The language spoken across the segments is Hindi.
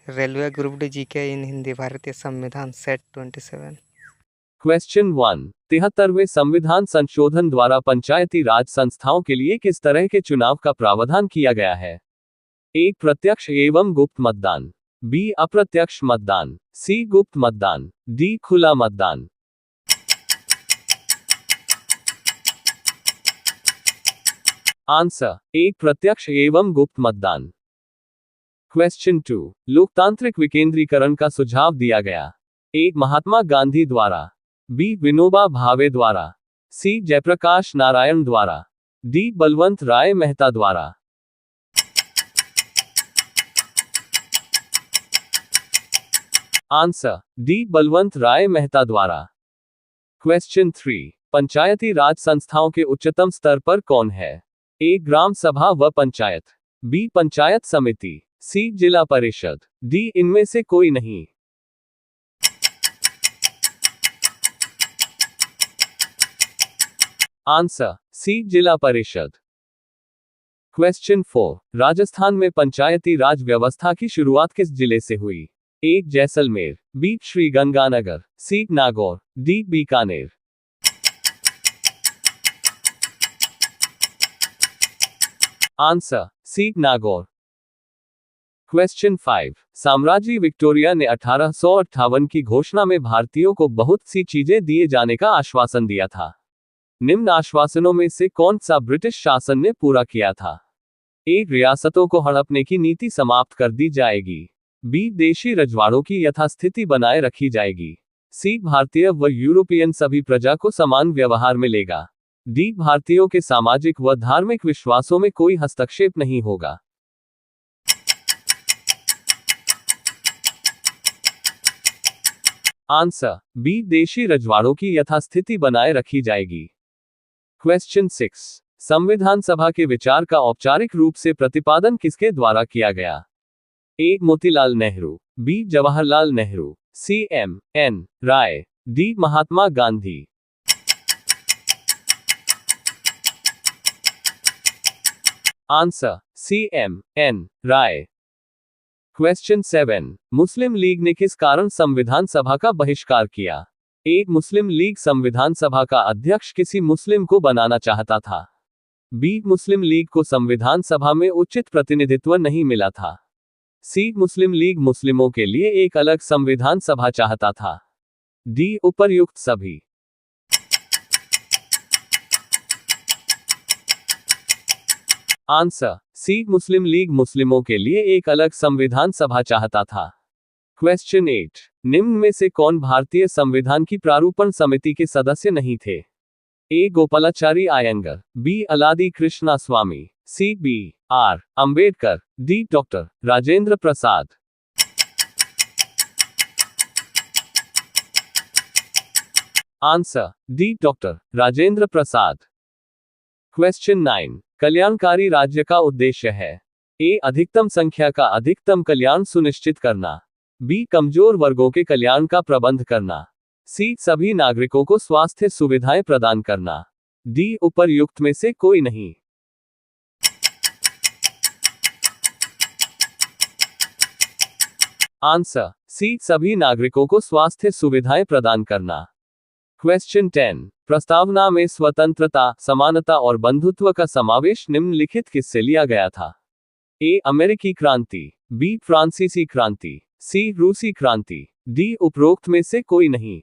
रेलवे ग्रुप डी जीके इन हिंदी भारतीय संविधान सेट 27। क्वेश्चन 1। 73वें संविधान संशोधन द्वारा पंचायती राज संस्थाओं के लिए किस तरह के चुनाव का प्रावधान किया गया है? ए. प्रत्यक्ष एवं गुप्त मतदान, बी. अप्रत्यक्ष मतदान, सी. गुप्त मतदान, डी. खुला मतदान। Answer A. प्रत्यक्ष एवं गुप्त मतदान। क्वेश्चन 2। लोकतांत्रिक विकेंद्रीकरण का सुझाव दिया गया। ए. महात्मा गांधी द्वारा, बी. विनोबा भावे द्वारा, सी. जयप्रकाश नारायण द्वारा, डी. बलवंत राय मेहता द्वारा। Answer D. बलवंत राय मेहता द्वारा। क्वेश्चन 3। पंचायती राज संस्थाओं के उच्चतम स्तर पर कौन है? ए. ग्राम सभा व पंचायत, बी. पंचायत समिति, सी. जिला परिषद, डी. इनमें से कोई नहीं। Answer C. Zila Parishad. Question 4। Rajasthan में पंचायती राज व्यवस्था की शुरुआत किस जिले से हुई? A. Jaisalmer, B. Sriganganagar, C. Nagaur, D. Bikaner. Answer C. Nagaur. Question 5। साम्राज्य विक्टोरिया ने 1858 की घोषणा में भारतीयों को बहुत सी चीजें दिए जाने का आश्वासन दिया था। निम्न आश्वासनों में से कौन सा ब्रिटिश शासन ने पूरा किया था? ए. रियासतों को हड़पने की नीति समाप्त कर दी जाएगी, बी. देशी रजवाड़ों की यथास्थिति बनाए रखी जाएगी, सी. भारतीय व यूरोपियन सभी प्रजा को समान व्यवहार मिलेगा, डी. भारतीयों के सामाजिक व धार्मिक विश्वासों में कोई हस्तक्षेप नहीं होगा। Answer B. देशी रजवाड़ों की यथास्थिति बनाए रखी जाएगी। क्वेश्चन 6। संविधान सभा के विचार का औपचारिक रूप से प्रतिपादन किसके द्वारा किया गया? A. Motilal Nehru, B. Jawaharlal Nehru, C. M N. Roy, D. Mahatma Gandhi. Answer C. M N. Roy. Question 7। Muslim League ने किस कारण संविधान सभा का बहिष्कार किया? ए. मुस्लिम लीग संविधान सभा का अध्यक्ष किसी मुस्लिम को बनाना चाहता था, बी. मुस्लिम लीग को संविधान सभा में उचित प्रतिनिधित्व नहीं मिला था, सी. मुस्लिम लीग मुस्लिमों के लिए एक अलग संविधान सभा चाहता था, डी. उपर्युक्त सभी। Answer C. मुस्लिम लीग मुस्लिमों के लिए एक अलग संविधान सभा चाहता था। क्वेश्चन 8। निम्न में से कौन भारतीय संविधान की प्रारूपण समिति के सदस्य नहीं थे? A. Gopalachari Ayyangar, B. Alladi Krishna Swami, C. B. R. Ambedkar, D. Doctor Rajendra Prasad. Answer D. Doctor Rajendra Prasad. Question 9। कल्याणकारी राज्य का उद्देश्य है? ए. अधिकतम संख्या का अधिकतम कल्याण सुनिश्चित करना, बी. कमजोर वर्गों के कल्याण का प्रबंध करना, सी. सभी नागरिकों को स्वास्थ्य सुविधाएं प्रदान करना, डी. उपर्युक्त में से कोई नहीं। Answer C. सभी नागरिकों को स्वास्थ्य सुविधाएं प्रदान करना। क्वेश्चन 10। प्रस्तावना में स्वतंत्रता, समानता और बंधुत्व का समावेश निम्नलिखित किससे लिया गया था? ए. अमेरिकी क्रांति, बी. फ्रांसीसी क्रांति, सी. रूसी क्रांति, डी. उपरोक्त में से कोई नहीं।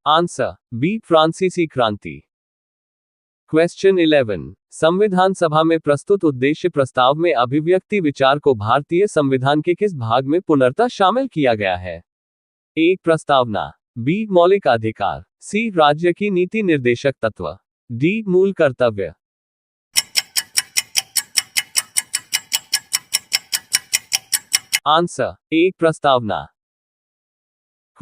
Answer B. फ्रांसीसी क्रांति। क्वेश्चन 11। संविधान सभा में प्रस्तुत उद्देश्य प्रस्ताव में अभिव्यक्ति विचार को भारतीय संविधान के किस भाग में पुनर्तः शामिल किया गया है? ए. प्रस्तावना, बी. मौलिक अधिकार, सी. राज्य की नीति निर्देशक तत्व, डी. मूल कर्तव्य। Answer A. प्रस्तावना।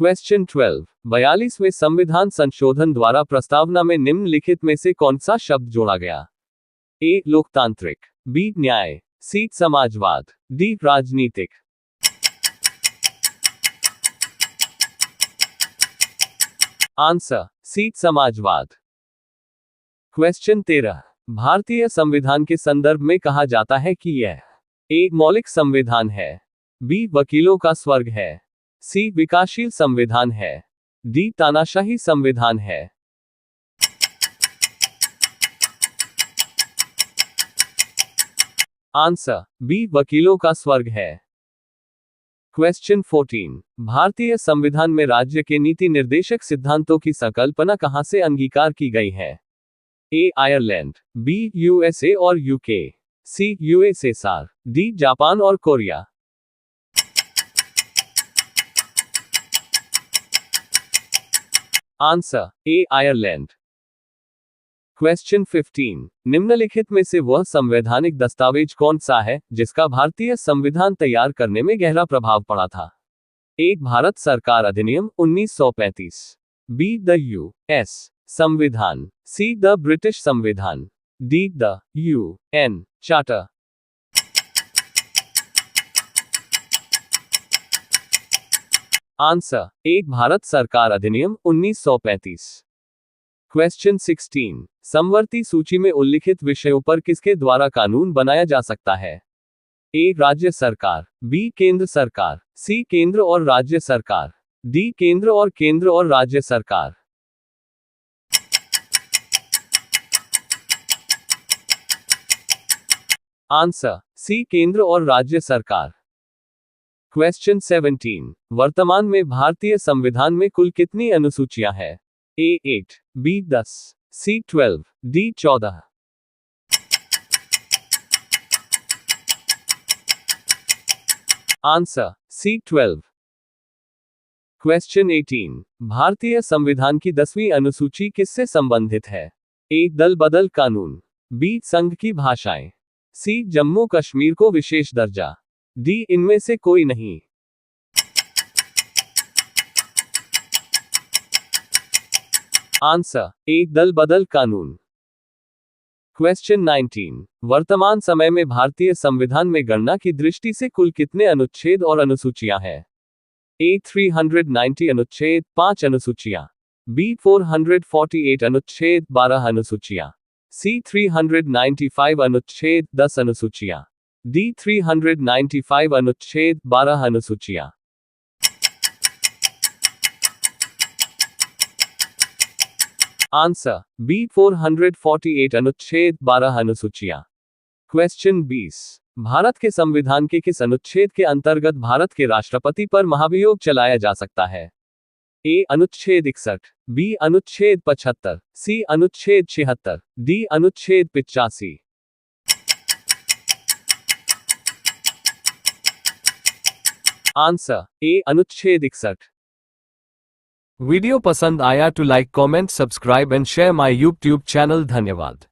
क्वेश्चन 12। 42वें संविधान संशोधन द्वारा प्रस्तावना में निम्नलिखित में से कौन सा शब्द जोड़ा गया? ए. लोकतांत्रिक, बी. न्याय, सी. समाजवाद, डी. राजनीतिक। Answer C. समाजवाद। क्वेश्चन 13। भारतीय संविधान के संदर्भ में कहा जाता है कि यह ए मौलिक संविधान है, बी वकीलों का स्वर्ग है, सी विकासशील संविधान है, डी तानाशाही संविधान है। आंसर बी वकीलों का स्वर्ग है। क्वेश्चन 14 भारतीय संविधान में राज्य के नीति निर्देशक सिद्धांतों की संकल्पना कहां से अंगीकार की गई है? ए आयरलैंड, बी यूएसए और यूके, सी यूएसएसआर, डी जापान और Korea. Answer A Ireland. Question 15 निम्नलिखित में से वह संवैधानिक दस्तावेज कौन सा है जिसका भारतीय संविधान तैयार करने में गहरा प्रभाव पड़ा था? ए भारत सरकार अधिनियम 1935, बी द यूएस संविधान, सी द ब्रिटिश संविधान, D the UN charter. Answer A Bharat सरकार अधिनियम 1935। क्वेश्चन 16 समवर्ती सूची में उल्लिखित विषयों पर किसके द्वारा कानून बनाया जा सकता है? ए राज्य सरकार, बी केंद्र सरकार, सी केंद्र और राज्य सरकार, डी केंद्र और राज्य सरकार। आंसर सी केंद्र और राज्य सरकार। क्वेश्चन 17 वर्तमान में भारतीय संविधान में कुल कितनी अनुसूचियां हैं? A 8, B 10, C 12, D 14। Answer C 12। Question 18 भारतीय संविधान की 10वीं अनुसूची किससे संबंधित है? ए दल बदल कानून, बी संघ की भाषाएं, सी जम्मू कश्मीर को विशेष दर्जा, डी इनमें से कोई नहीं। आंसर ए दल बदल कानून। क्वेश्चन 19 वर्तमान समय में भारतीय संविधान में गणना की दृष्टि से कुल कितने अनुच्छेद और अनुसूचियां हैं? ए 390 अनुच्छेद 5 अनुसूचियां, बी 448 अनुच्छेद 12 अनुसूचियां, सी 395 अनुच्छेद 10 अनुसूचियां, डी 395 अनुच्छेद 12 अनुसूचियां। आंसर बी 448 अनुच्छेद 12 अनुसूचियां। क्वेश्चन 20 भारत के संविधान के किस अनुच्छेद के अंतर्गत भारत के राष्ट्रपति पर महाभियोग चलाया जा सकता है? ए अनुच्छेद 61, बी अनुच्छेद 75, सी अनुच्छेद 76, डी अनुच्छेद 85। आंसर ए अनुच्छेद 61। वीडियो पसंद आया तो like comment subscribe and share my YouTube channel. धन्यवाद।